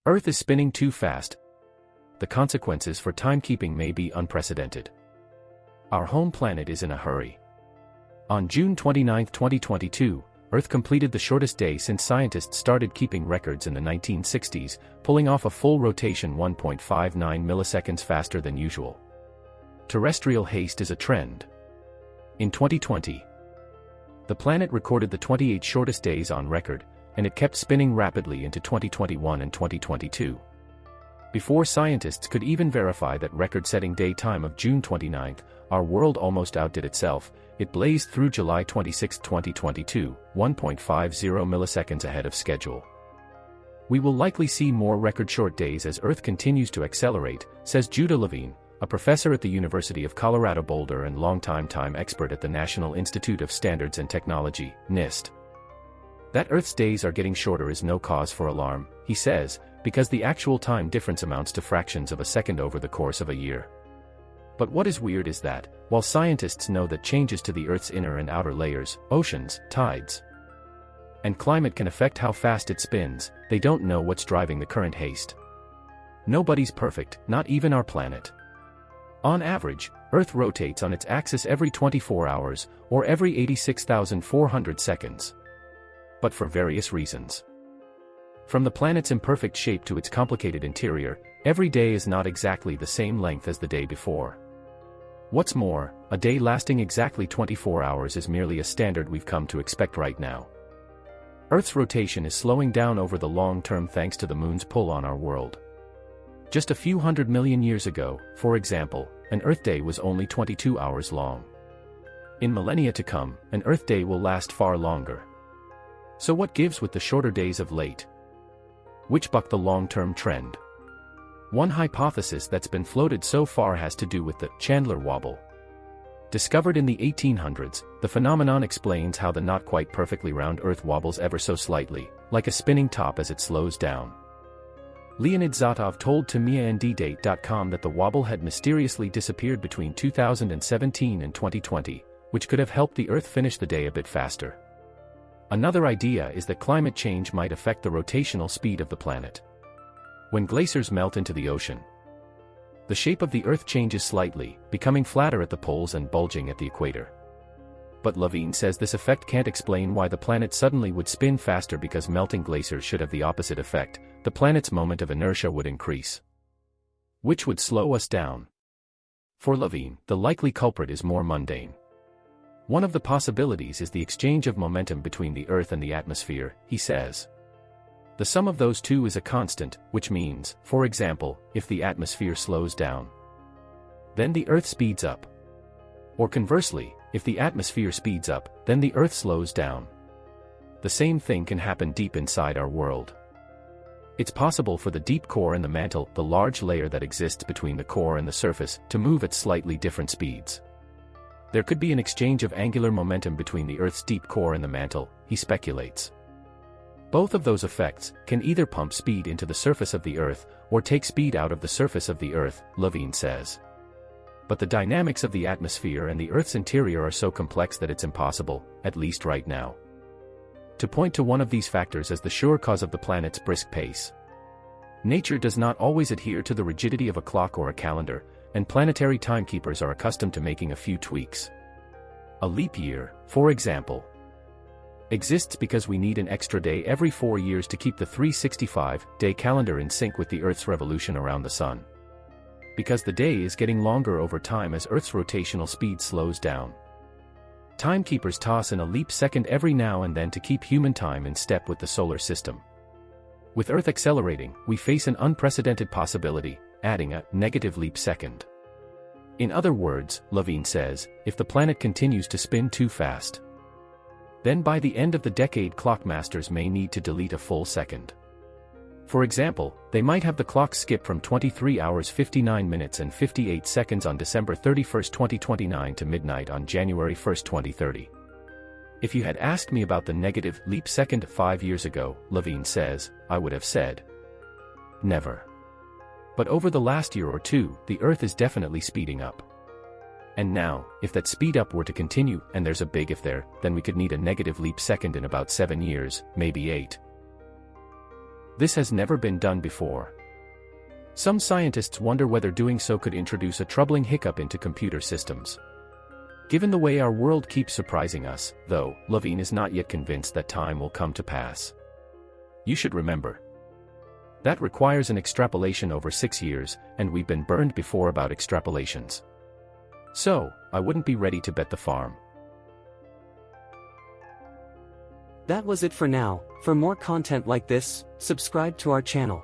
Earth is spinning too fast. The consequences for timekeeping may be unprecedented. Our home planet is in a hurry. On June 29, 2022, Earth completed the shortest day since scientists started keeping records in the 1960s, pulling off a full rotation 1.59 milliseconds faster than usual. Terrestrial haste is a trend. In 2020, the planet recorded the 28 shortest days on record, and it kept spinning rapidly into 2021 and 2022. Before scientists could even verify that record-setting day time of June 29, our world almost outdid itself. It blazed through July 26, 2022, 1.50 milliseconds ahead of schedule. We will likely see more record-short days as Earth continues to accelerate, says Judah Levine, a professor at the University of Colorado Boulder and longtime time expert at the National Institute of Standards and Technology, NIST. That Earth's days are getting shorter is no cause for alarm, he says, because the actual time difference amounts to fractions of a second over the course of a year. But what is weird is that, while scientists know that changes to the Earth's inner and outer layers, oceans, tides, and climate can affect how fast it spins, they don't know what's driving the current haste. Nobody's perfect, not even our planet. On average, Earth rotates on its axis every 24 hours, or every 86,400 seconds. But for various reasons. From the planet's imperfect shape to its complicated interior, every day is not exactly the same length as the day before. What's more, a day lasting exactly 24 hours is merely a standard we've come to expect right now. Earth's rotation is slowing down over the long term thanks to the moon's pull on our world. Just a few 100 million years ago, for example, an Earth day was only 22 hours long. In millennia to come, an Earth day will last far longer. So what gives with the shorter days of late? Which buck the long-term trend? One hypothesis that's been floated so far has to do with the Chandler wobble. Discovered in the 1800s, the phenomenon explains how the not quite perfectly round Earth wobbles ever so slightly, like a spinning top as it slows down. Leonid Zotov told to MiaNDDate.com that the wobble had mysteriously disappeared between 2017 and 2020, which could have helped the Earth finish the day a bit faster. Another idea is that climate change might affect the rotational speed of the planet. When glaciers melt into the ocean, the shape of the Earth changes slightly, becoming flatter at the poles and bulging at the equator. But Levine says this effect can't explain why the planet suddenly would spin faster because melting glaciers should have the opposite effect. The planet's moment of inertia would increase, which would slow us down. For Levine, the likely culprit is more mundane. One of the possibilities is the exchange of momentum between the Earth and the atmosphere, he says. The sum of those two is a constant, which means, for example, if the atmosphere slows down, then the Earth speeds up. Or conversely, if the atmosphere speeds up, then the Earth slows down. The same thing can happen deep inside our world. It's possible for the deep core and the mantle, the large layer that exists between the core and the surface, to move at slightly different speeds. There could be an exchange of angular momentum between the Earth's deep core and the mantle, he speculates. Both of those effects can either pump speed into the surface of the Earth, or take speed out of the surface of the Earth, Levine says. But the dynamics of the atmosphere and the Earth's interior are so complex that it's impossible, at least right now, to point to one of these factors as the sure cause of the planet's brisk pace. Nature does not always adhere to the rigidity of a clock or a calendar, and planetary timekeepers are accustomed to making a few tweaks. A leap year, for example, exists because we need an extra day every 4 years to keep the 365-day calendar in sync with the Earth's revolution around the Sun. Because the day is getting longer over time as Earth's rotational speed slows down. Timekeepers toss in a leap second every now and then to keep human time in step with the solar system. With Earth accelerating, we face an unprecedented possibility, adding a negative leap second. In other words, Levine says, if the planet continues to spin too fast, then by the end of the decade clockmasters may need to delete a full second. For example, they might have the clock skip from 23 hours 59 minutes and 58 seconds on December 31, 2029 to midnight on January 1, 2030. If you had asked me about the negative leap second 5 years ago, Levine says, I would have said, never. But over the last year or two, the Earth is definitely speeding up. And now, if that speed up were to continue, and there's a big if there, then we could need a negative leap second in about 7 years, maybe 8. This has never been done before. Some scientists wonder whether doing so could introduce a troubling hiccup into computer systems. Given the way our world keeps surprising us, though, Levine is not yet convinced that time will come to pass. You should remember. That requires an extrapolation over 6 years, and we've been burned before about extrapolations. So, I wouldn't be ready to bet the farm. That was it for now. For more content like this, subscribe to our channel.